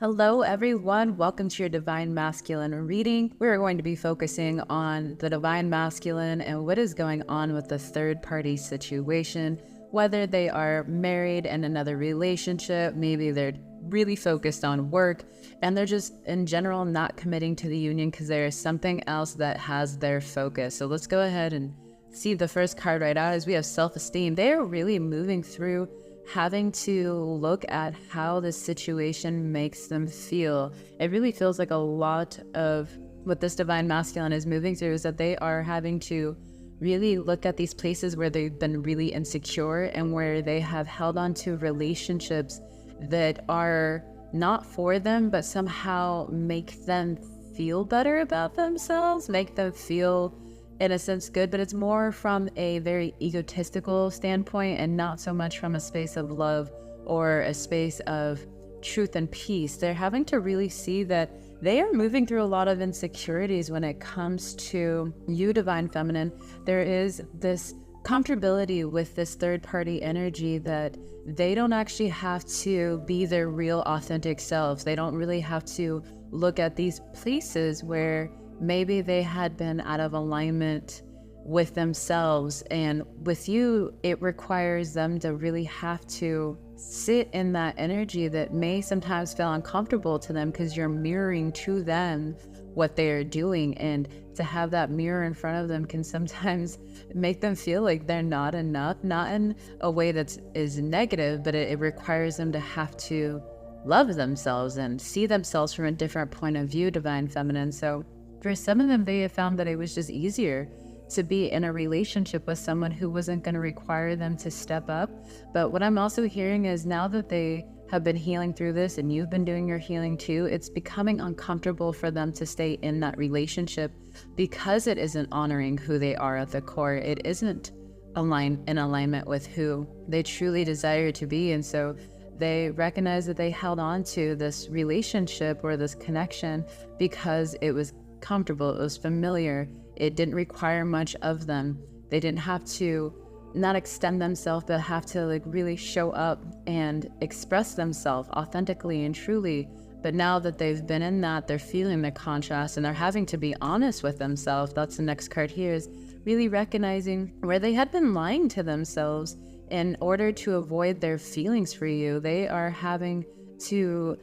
Hello, everyone. Welcome to your Divine Masculine reading. We're going to be focusing on the Divine Masculine and what is going on with the third party situation, whether they are married in another relationship, maybe they're really focused on work, and they're just in general not committing to the union because there is something else that has their focus. So let's go ahead and see the first card right out as we have self-esteem. They are really moving through having to look at how the situation makes them feel. It really feels like a lot of what this divine masculine is moving through is that they are having to really look at these places where they've been really insecure and where they have held on to relationships that are not for them, but somehow make them feel better about themselves, make them feel in a sense good, but it's more from a very egotistical standpoint and not so much from a space of love or a space of truth and peace. They're having to really see that they are moving through a lot of insecurities when it comes to you, Divine Feminine. There is this comfortability with this third party energy that they don't actually have to be their real authentic selves. They don't really have to look at these places where maybe they had been out of alignment with themselves, and with you, it requires them to really have to sit in that energy that may sometimes feel uncomfortable to them because you're mirroring to them what they're doing, and to have that mirror in front of them can sometimes make them feel like they're not enough, not in a way that is negative, but it requires them to have to love themselves and see themselves from a different point of view, Divine Feminine. So for some of them, they have found that it was just easier to be in a relationship with someone who wasn't going to require them to step up. But what I'm also hearing is now that they have been healing through this and you've been doing your healing too, it's becoming uncomfortable for them to stay in that relationship because it isn't honoring who they are at the core. It isn't in alignment with who they truly desire to be. And so they recognize that they held on to this relationship or this connection because it was comfortable, it was familiar, it didn't require much of them. They didn't have to not extend themselves, but have to really show up and express themselves authentically and truly. But now that they've been in that, they're feeling the contrast and they're having to be honest with themselves. That's the next card here, is really recognizing where they had been lying to themselves in order to avoid their feelings for you. They are having to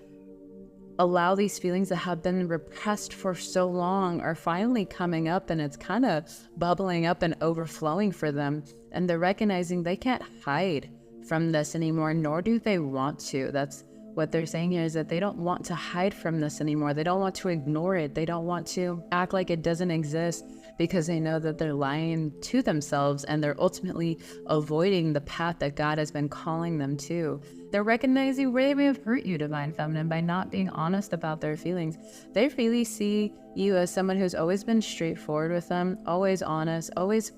allow these feelings that have been repressed for so long are finally coming up, and it's kind of bubbling up and overflowing for them. And they're recognizing they can't hide from this anymore, nor do they want to. That's what they're saying here, is that they don't want to hide from this anymore. They don't want to ignore it. They don't want to act like it doesn't exist because they know that they're lying to themselves and they're ultimately avoiding the path that God has been calling them to. They're recognizing where they may have hurt you, Divine Feminine, by not being honest about their feelings. They really see you as someone who's always been straightforward with them, always honest, always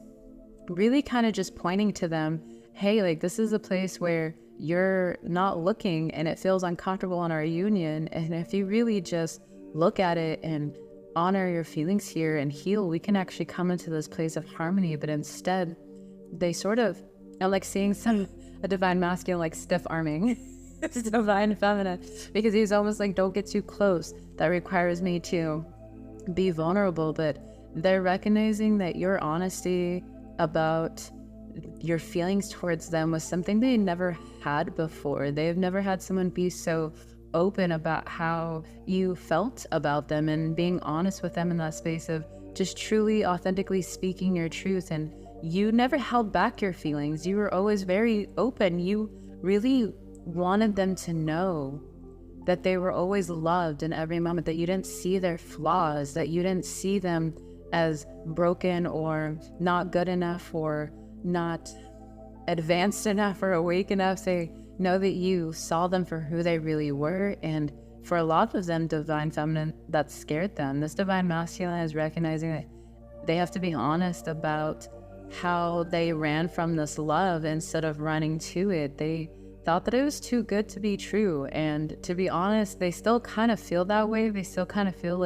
really kind of just pointing to them, hey, this is a place where you're not looking and it feels uncomfortable in our union. And if you really just look at it and honor your feelings here and heal, we can actually come into this place of harmony. But instead, they sort of, I'm seeing a divine masculine stiff arming it's Divine Feminine, because he's almost don't get too close. That requires me to be vulnerable. But they're recognizing that your honesty about your feelings towards them was something they never had before. They've never had someone be so open about how you felt about them and being honest with them in that space of just truly authentically speaking your truth. And you never held back your feelings. You were always very open. You really wanted them to know that they were always loved in every moment, that you didn't see their flaws, that you didn't see them as broken or not good enough or not advanced enough or awake enough. They know that you saw them for who they really were. And for a lot of them, Divine Feminine, that scared them. This Divine Masculine is recognizing that they have to be honest about how they ran from this love instead of running to it. They thought that it was too good to be true. And to be honest, they still kind of feel that way. They still kind of feel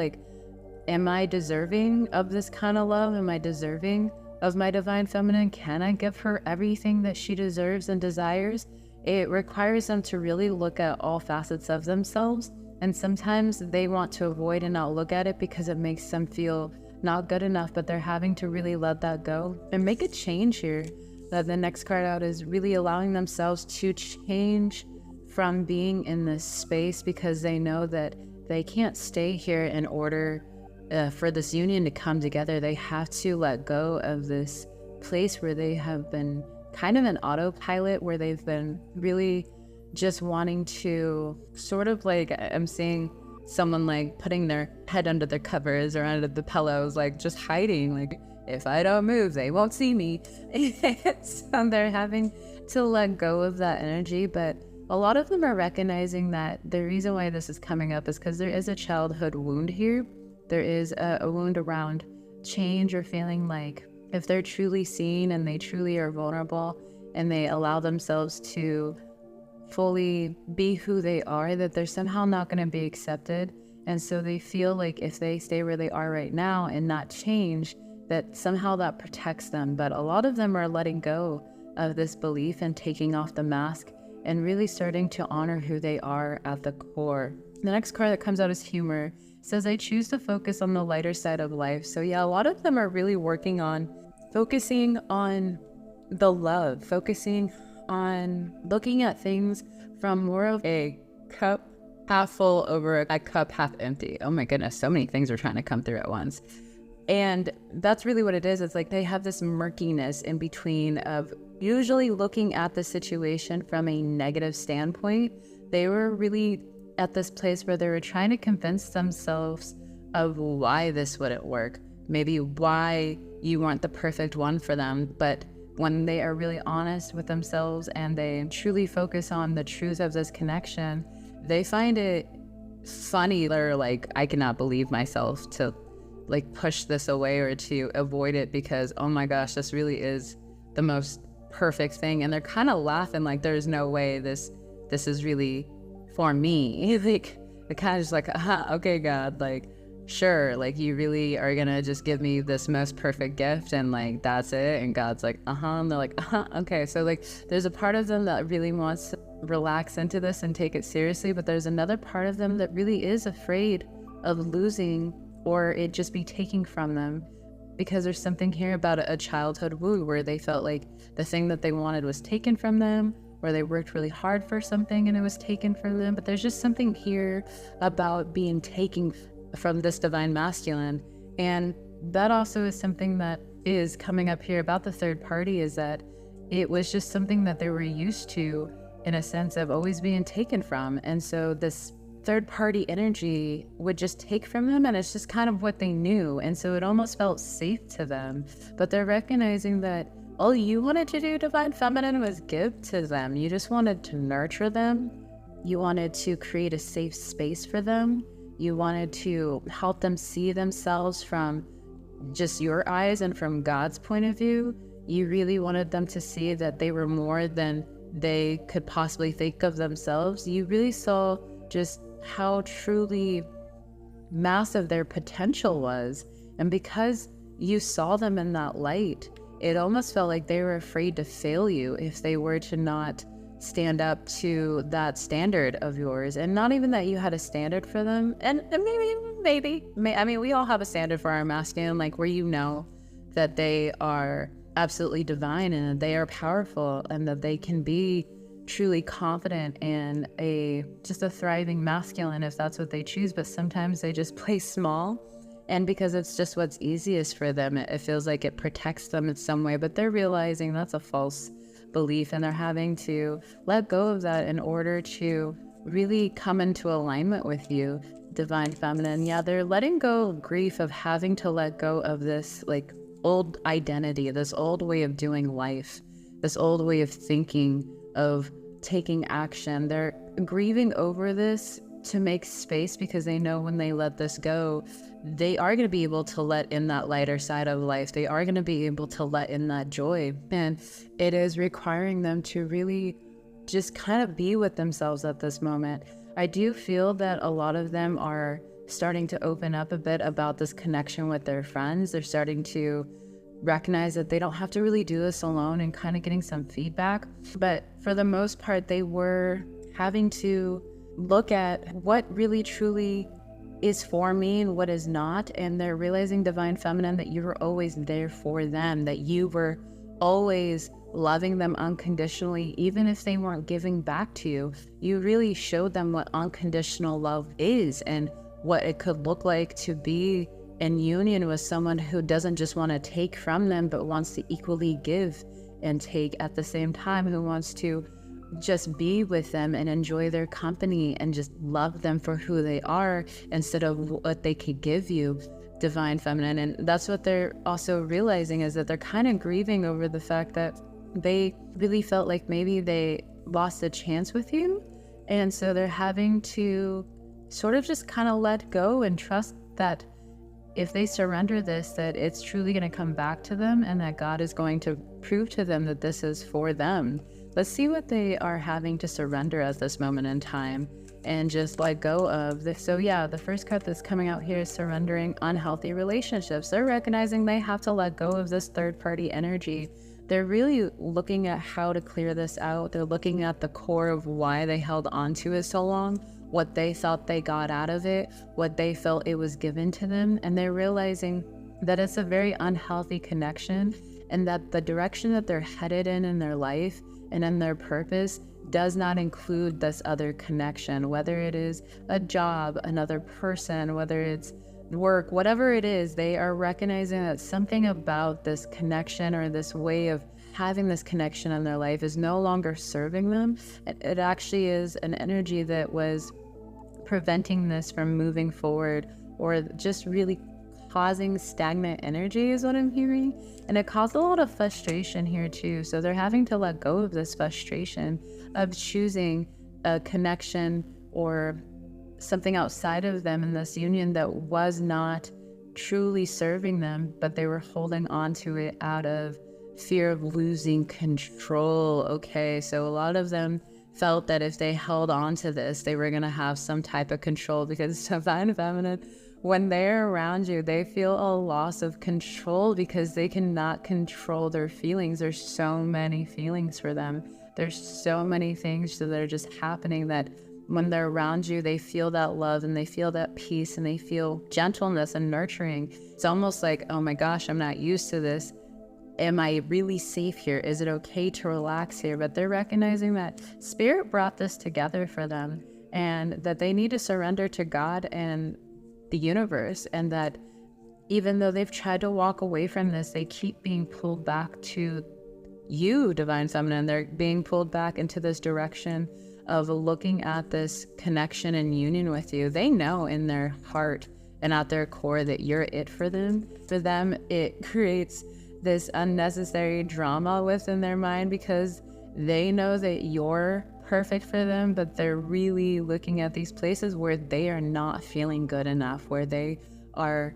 am I deserving of this kind of love? Am I deserving of my Divine Feminine? Can I give her everything that she deserves and desires? It requires them to really look at all facets of themselves And sometimes they want to avoid and not look at it because it makes them feel not good enough, but they're having to really let that go and make a change here. That the next card out is really allowing themselves to change from being in this space because they know that they can't stay here in order for this union to come together. They have to let go of this place where they have been kind of an autopilot, where they've been really just wanting to sort of like, I'm seeing someone like putting their head under their covers or under the pillows, like just hiding, like if I don't move, they won't see me. So they're having to let go of that energy. But a lot of them are recognizing that the reason why this is coming up is because there is a childhood wound here. There is a wound around change, or feeling like if they're truly seen and they truly are vulnerable and they allow themselves to fully be who they are, that they're somehow not going to be accepted. And so they feel like if they stay where they are right now and not change, that somehow that protects them. But a lot of them are letting go of this belief and taking off the mask and really starting to honor who they are at the core. The next card that comes out is humor. It says, I choose to focus on the lighter side of life. So yeah, a lot of them are really working on focusing on the love, focusing on looking at things from more of a cup half full over a cup half empty. Oh my goodness, so many things are trying to come through at once. And that's really what it is. It's like they have this murkiness in between of usually looking at the situation from a negative standpoint. They were really at this place where they were trying to convince themselves of why this wouldn't work, maybe why you weren't the perfect one for them. But when they are really honest with themselves and they truly focus on the truth of this connection, they find it funny. They're like, I cannot believe myself to like push this away or to avoid it, because oh my gosh, this really is the most perfect thing. And they're kind of laughing like there's no way this is really for me. Like they're kind of just like, okay, God, like sure, like you really are gonna just give me this most perfect gift and like that's it. And God's like, and they're like, okay. So like there's a part of them that really wants to relax into this and take it seriously, but there's another part of them that really is afraid of losing or it just be taken from them, because there's something here about a childhood wound where they felt like the thing that they wanted was taken from them, or they worked really hard for something and it was taken from them. But there's just something here about being taken from this divine masculine. And that also is something that is coming up here about the third party, is that it was just something that they were used to in a sense of always being taken from. And so this third party energy would just take from them, and it's just kind of what they knew. And so it almost felt safe to them. But they're recognizing that all you wanted to do, divine feminine, was give to them. You just wanted to nurture them. You wanted to create a safe space for them. You wanted to help them see themselves from just your eyes and from God's point of view. You really wanted them to see that they were more than they could possibly think of themselves. You really saw just how truly massive their potential was. And because you saw them in that light, it almost felt like they were afraid to fail you if they were to not stand up to that standard of yours. And not even that you had a standard for them. And maybe, I mean, we all have a standard for our masculine, like where you know that they are absolutely divine and that they are powerful and that they can be truly confident and just a thriving masculine if that's what they choose. But sometimes they just play small, and because it's just what's easiest for them, it feels like it protects them in some way. But they're realizing that's a false belief, and they're having to let go of that in order to really come into alignment with you, divine feminine. Yeah, they're letting go of grief of having to let go of this like old identity, this old way of doing life, this old way of thinking, of taking action. They're grieving over this to make space, because they know when they let this go, they are going to be able to let in that lighter side of life. They are going to be able to let in that joy. And it is requiring them to really just kind of be with themselves at this moment. I do feel that a lot of them are starting to open up a bit about this connection with their friends. They're starting to recognize that they don't have to really do this alone and kind of getting some feedback. But for the most part, they were having to look at what really truly is for me and what is not. And they're realizing, Divine Feminine, that you were always there for them, that you were always loving them unconditionally, even if they weren't giving back to you. You really showed them what unconditional love is and what it could look like to be in union with someone who doesn't just want to take from them, but wants to equally give and take at the same time, who wants to just be with them and enjoy their company and just love them for who they are instead of what they could give you, Divine Feminine. And that's what they're also realizing, is that they're kind of grieving over the fact that they really felt like maybe they lost a chance with you. And so they're having to sort of just kind of let go and trust that if they surrender this, that it's truly going to come back to them and that God is going to prove to them that this is for them. Let's see what they are having to surrender at this moment in time and just let go of this. So yeah, the first card that's coming out here is surrendering unhealthy relationships. They're recognizing they have to let go of this third-party energy. They're really looking at how to clear this out. They're looking at the core of why they held on to it so long, what they thought they got out of it, what they felt it was given to them. And they're realizing that it's a very unhealthy connection, and that the direction that they're headed in their life and in their purpose does not include this other connection, whether it is a job, another person, whether it's work, whatever it is. They are recognizing that something about this connection or this way of having this connection in their life is no longer serving them. It actually is an energy that was preventing this from moving forward, or just really causing stagnant energy is what I'm hearing. And it caused a lot of frustration here too. So they're having to let go of this frustration of choosing a connection or something outside of them in this union that was not truly serving them, but they were holding on to it out of fear of losing control. Okay, so a lot of them felt that if they held on to this, they were going to have some type of control, because Divine Feminine, when they're around you, they feel a loss of control because they cannot control their feelings. There's so many feelings for them. There's so many things that are just happening, that when they're around you, they feel that love and they feel that peace and they feel gentleness and nurturing. It's almost like, oh my gosh, I'm not used to this. Am I really safe here? Is it okay to relax here? But they're recognizing that Spirit brought this together for them, and that they need to surrender to God and the universe, and that even though they've tried to walk away from this, they keep being pulled back to you, Divine Feminine. They're being pulled back into this direction of looking at this connection and union with you. They know in their heart and at their core that you're it for them. For them, it creates this unnecessary drama within their mind, because they know that you're perfect for them, but they're really looking at these places where they are not feeling good enough, where they are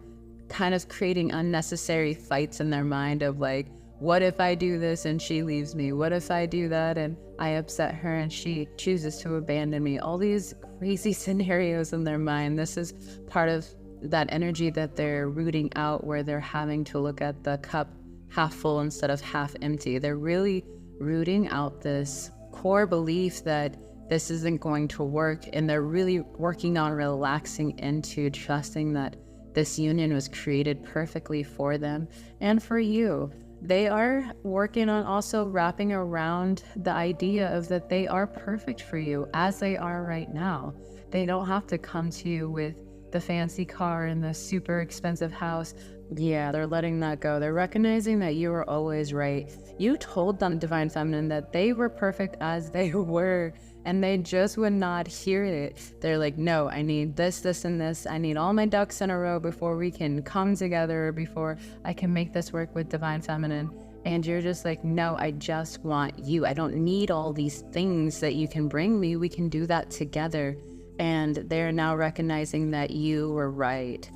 kind of creating unnecessary fights in their mind of like, what if I do this and she leaves me? What if I do that and I upset her and she chooses to abandon me? All these crazy scenarios in their mind. This is part of that energy that they're rooting out, where they're having to look at the cup half full instead of half empty. They're really rooting out this core belief that this isn't going to work, and they're really working on relaxing into trusting that this union was created perfectly for them and for you. They are working on also wrapping around the idea of that they are perfect for you as they are right now. They don't have to come to you with the fancy car and the super expensive house. Yeah, they're letting that go. They're recognizing that you were always right. You told them, Divine Feminine, that they were perfect as they were, and they just would not hear it. They're like, no, I need this, this, and this. I need all my ducks in a row before we can come together, before I can make this work with Divine Feminine. And you're just like, no, I just want you. I don't need all these things that you can bring me. We can do that together. And they're now recognizing that you were right.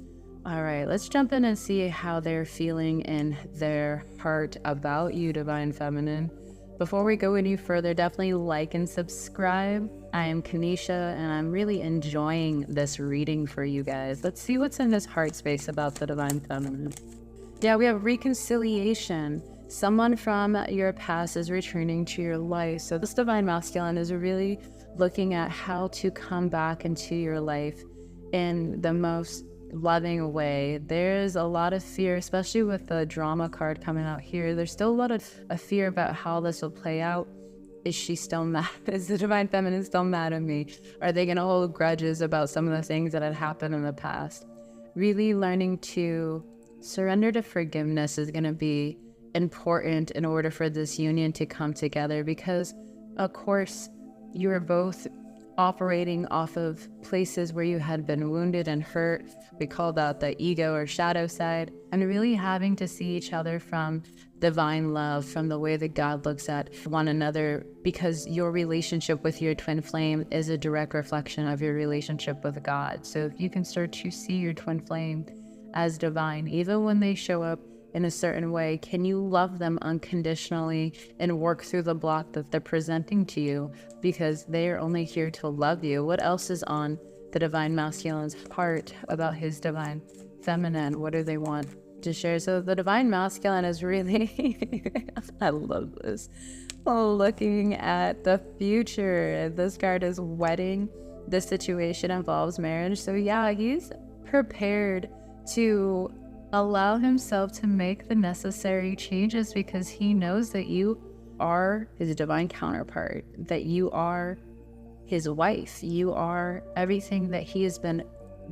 All right, let's jump in and see how they're feeling in their heart about you, Divine Feminine. Before we go any further, definitely like and subscribe. I am Kanisha, and I'm really enjoying this reading for you guys. Let's see what's in this heart space about the Divine Feminine. Yeah, we have reconciliation. someone from your past is returning to your life. So this divine masculine is really looking at how to come back into your life in the most loving way. There's a lot of fear, especially with the drama card coming out here. There's still a lot of fear about how this will play out. Is she still mad? Is the divine feminine still mad at me? Are they going to hold grudges about some of the things that had happened in the past? Really learning to surrender to forgiveness is going to be important in order for this union to come together, because of course you are both operating off of places where you had been wounded and hurt. We call that the ego or shadow side, and really having to see each other from divine love, from the way that God looks at one another, because your relationship with your twin flame is a direct reflection of your relationship with God. So if you can start to see your twin flame as divine, even when they show up in a certain way, can you love them unconditionally and work through the block that they're presenting to you, because they are only here to love you? What else is on the divine masculine's heart about his divine feminine? What do they want to share? So the divine masculine is really I love this, looking at the future. This card is wedding. This situation involves marriage. So yeah, he's prepared to allow himself to make the necessary changes, because he knows that you are his divine counterpart, that you are his wife, you are everything that he has been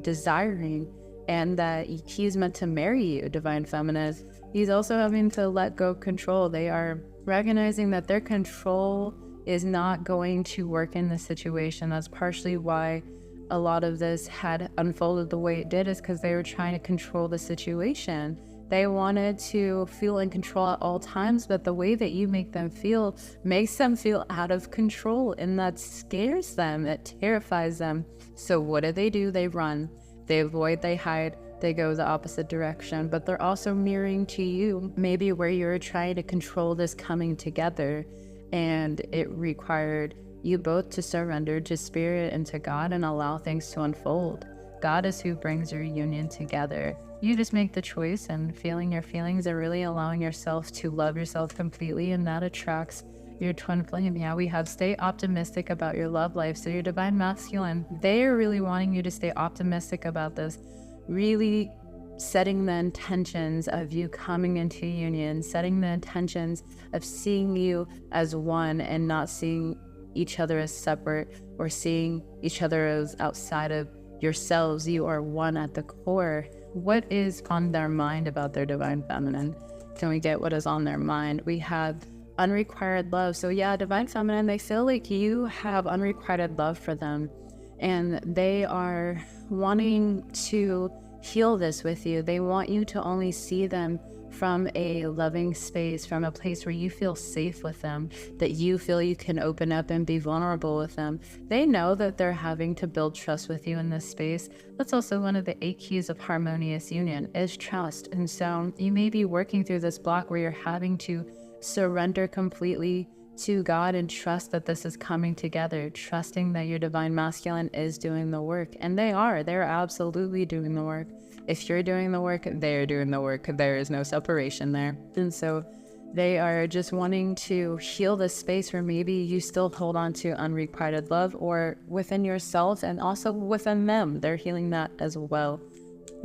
desiring, and that he's meant to marry you, divine feminine. He's also having to let go of control. They are recognizing that their control is not going to work in the situation. That's partially why a lot of this had unfolded the way it did, is because they were trying to control the situation. They wanted to feel in control at all times, but the way that you make them feel makes them feel out of control, and that scares them, it terrifies them. So what do? They run, they avoid, they hide, they go the opposite direction. But they're also mirroring to you, maybe where you're trying to control this coming together, and it required you both to surrender to spirit and to God and allow things to unfold. God is who brings your union together. You just make the choice, and feeling your feelings, are really allowing yourself to love yourself completely, and that attracts your twin flame. Yeah, we have stay optimistic about your love life. So your divine masculine, they are really wanting you to stay optimistic about this, really setting the intentions of you coming into union, setting the intentions of seeing you as one and not seeing each other as separate, or seeing each other as outside of yourselves. You are one at the core. What is on their mind about their divine feminine? Can we get what is on their mind? We have unrequited love. So yeah, divine feminine, they feel like you have unrequited love for them, and they are wanting to heal this with you. They want you to only see them from a loving space, from a place where you feel safe with them, that you feel you can open up and be vulnerable with them. They know that they're having to build trust with you in this space. That's also one of the 8 keys of harmonious union, is trust. And so you may be working through this block where you're having to surrender completely to God and trust that this is coming together, trusting that your divine masculine is doing the work. And they're absolutely doing the work. If you're doing the work, they're doing the work. There is no separation there. And so they are just wanting to heal this space where maybe you still hold on to unrequited love, or within yourself and also within them. They're healing that as well,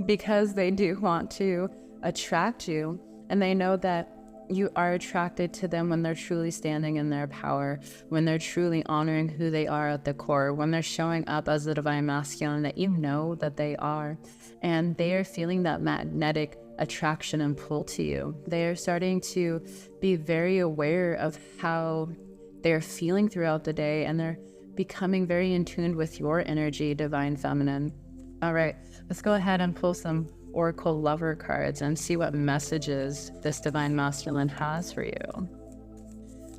because they do want to attract you, and they know that you are attracted to them when they're truly standing in their power, when they're truly honoring who they are at the core, when they're showing up as the divine masculine that you know that they are, and they are feeling that magnetic attraction and pull to you. They are starting to be very aware of how they're feeling throughout the day, and they're becoming very in tune with your energy, divine feminine. All right, let's go ahead and pull some Oracle Lover cards and see what messages this divine masculine has for you.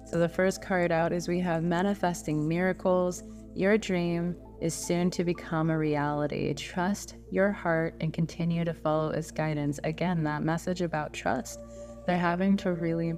So the first card out is we have Manifesting Miracles. Your dream is soon to become a reality. Trust your heart and continue to follow its guidance. Again, that message about trust. They're having to really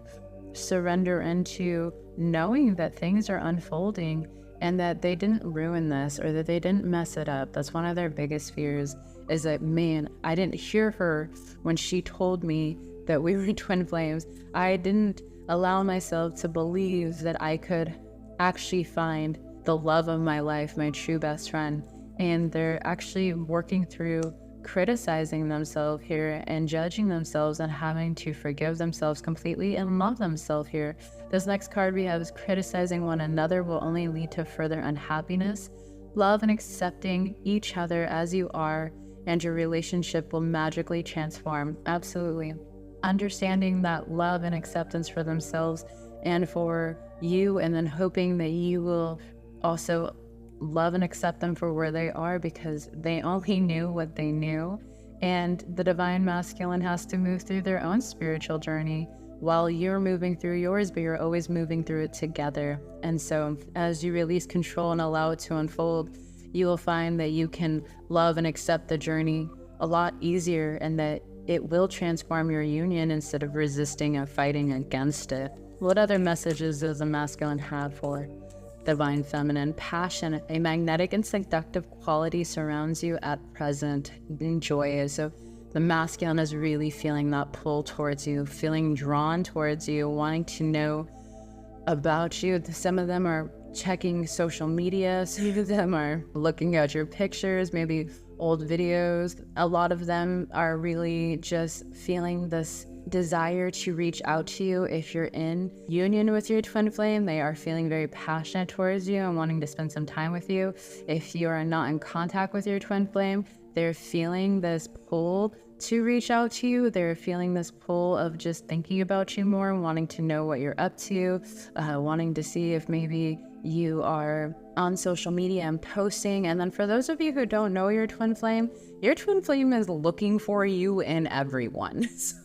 surrender into knowing that things are unfolding and that they didn't ruin this, or that they didn't mess it up. That's one of their biggest fears, is that, man, I didn't hear her when she told me that we were twin flames, I didn't allow myself to believe that I could actually find the love of my life, my true best friend. And they're actually working through criticizing themselves here and judging themselves and having to forgive themselves completely and love themselves here. This next card we have is criticizing one another will only lead to further unhappiness. Love and accepting each other as you are, and your relationship will magically transform. Absolutely. Understanding that love and acceptance for themselves and for you, and then hoping that you will also love and accept them for where they are, because they only knew what they knew. And the divine masculine has to move through their own spiritual journey while you're moving through yours, but you're always moving through it together. And so as you release control and allow it to unfold, you will find that you can love and accept the journey a lot easier, and that it will transform your union instead of resisting and fighting against it. What other messages does the masculine have for divine feminine? Passion, a magnetic and seductive quality surrounds you at present. Enjoy it. So the masculine is really feeling that pull towards you, feeling drawn towards you, wanting to know about you. Some of them are checking social media. Some of them are looking at your pictures, maybe old videos. A lot of them are really just feeling this desire to reach out to you. If you're in union with your twin flame, they are feeling very passionate towards you and wanting to spend some time with you. If you are not in contact with your twin flame, they're feeling this pull to reach out to you. They're feeling this pull of just thinking about you more, wanting to know what you're up to, wanting to see if maybe you are on social media and posting. And then for those of you who don't know your twin flame is looking for you in everyone. So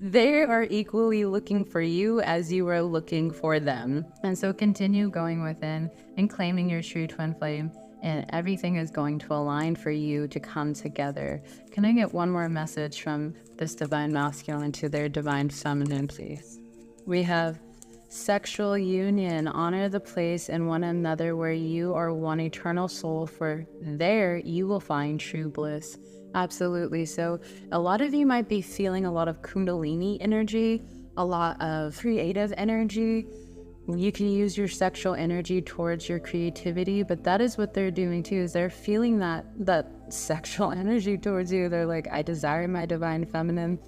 they are equally looking for you as you are looking for them. And so continue going within and claiming your true twin flame, and everything is going to align for you to come together. Can I get one more message from this divine masculine to their divine feminine, please? We have sexual union. Honor the place in one another where you are one eternal soul, for there you will find true bliss. Absolutely. So a lot of you might be feeling a lot of kundalini energy, a lot of creative energy. You can use your sexual energy towards your creativity, but that is what they're doing too, is they're feeling that sexual energy towards you. They're like, I desire my divine feminine.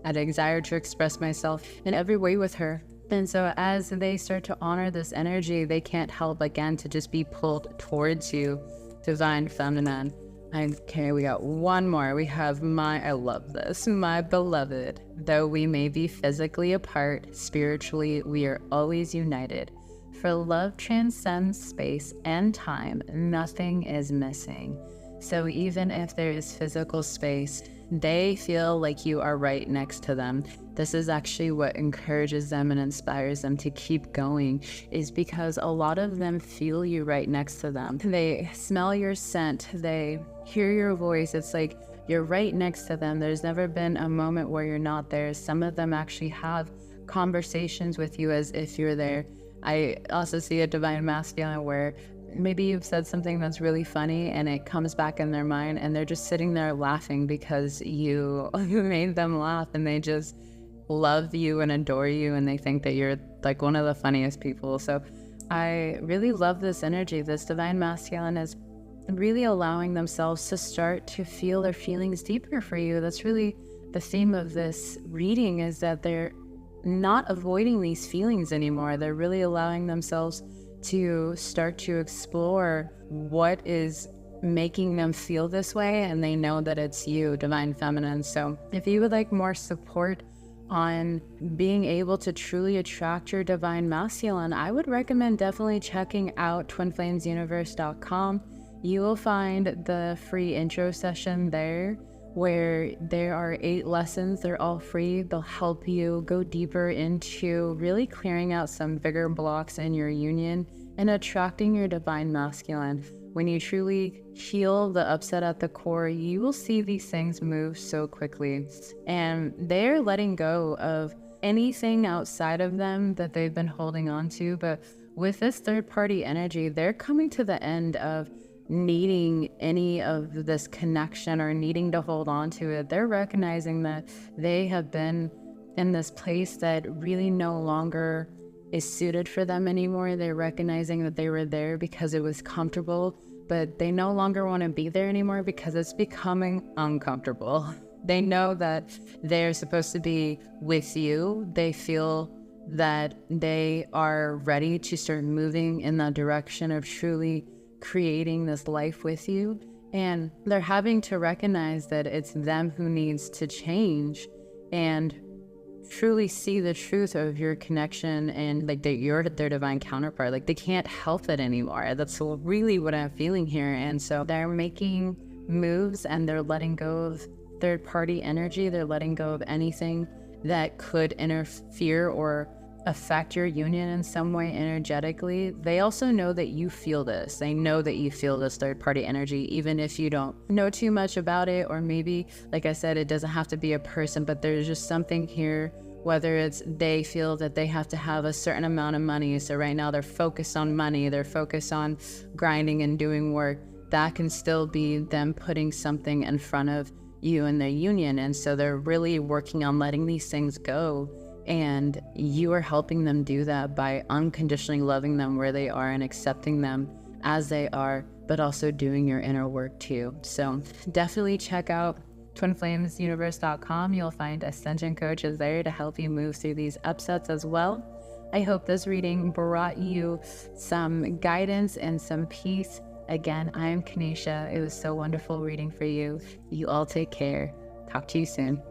I desire to express myself in every way with her. And so as they start to honor this energy, they can't help again to just be pulled towards you, divine feminine. Okay, we got one more. We have I love this, my beloved. Though we may be physically apart, spiritually we are always united. For love transcends space and time, nothing is missing. So even if there is physical space, they feel like you are right next to them. This is actually what encourages them and inspires them to keep going, is because a lot of them feel you right next to them. They smell your scent, they hear your voice. It's like you're right next to them. There's never been a moment where you're not there. Some of them actually have conversations with you as if you're there. I also see a divine masculine where maybe you've said something that's really funny and it comes back in their mind, and they're just sitting there laughing because you made them laugh, and they just love you and adore you, and they think that you're like one of the funniest people. So I really love this energy. This divine masculine is really allowing themselves to start to feel their feelings deeper for you. That's really the theme of this reading, is that they're not avoiding these feelings anymore. They're really allowing themselves to start to explore what is making them feel this way, and they know that it's you, divine feminine. So if you would like more support on being able to truly attract your divine masculine, I would recommend definitely checking out twinflamesuniverse.com. You will find the free intro session there, where there are 8 lessons. They're all free. They'll help you go deeper into really clearing out some bigger blocks in your union and attracting your divine masculine. When you truly heal the upset at the core, you will see these things move so quickly. And they're letting go of anything outside of them that they've been holding on to. But with this third-party energy, they're coming to the end of needing any of this connection or needing to hold on to it. They're recognizing that they have been in this place that really no longer is suited for them anymore. They're recognizing that they were there because it was comfortable, but they no longer want to be there anymore because it's becoming uncomfortable. They know that they're supposed to be with you. They feel that they are ready to start moving in that direction of truly creating this life with you. And they're having to recognize that it's them who needs to change and truly see the truth of your connection and like that you're their divine counterpart. Like they can't help it anymore. That's really what I'm feeling here. And so they're making moves and they're letting go of third-party energy. They're letting go of anything that could interfere or affect your union in some way energetically. They also know that you feel this. They know that you feel this third-party energy, even if you don't know too much about it, or maybe, like I said, it doesn't have to be a person, but there's just something here, whether it's they feel that they have to have a certain amount of money. So right now they're focused on money, they're focused on grinding and doing work. That can still be them putting something in front of you and their union. And so they're really working on letting these things go. And you are helping them do that by unconditionally loving them where they are and accepting them as they are, but also doing your inner work too. So definitely check out twinflamesuniverse.com. You'll find ascension coaches there to help you move through these upsets as well. I hope this reading brought you some guidance and some peace. Again, I am Kanisha. It was so wonderful reading for you. You all take care. Talk to you soon.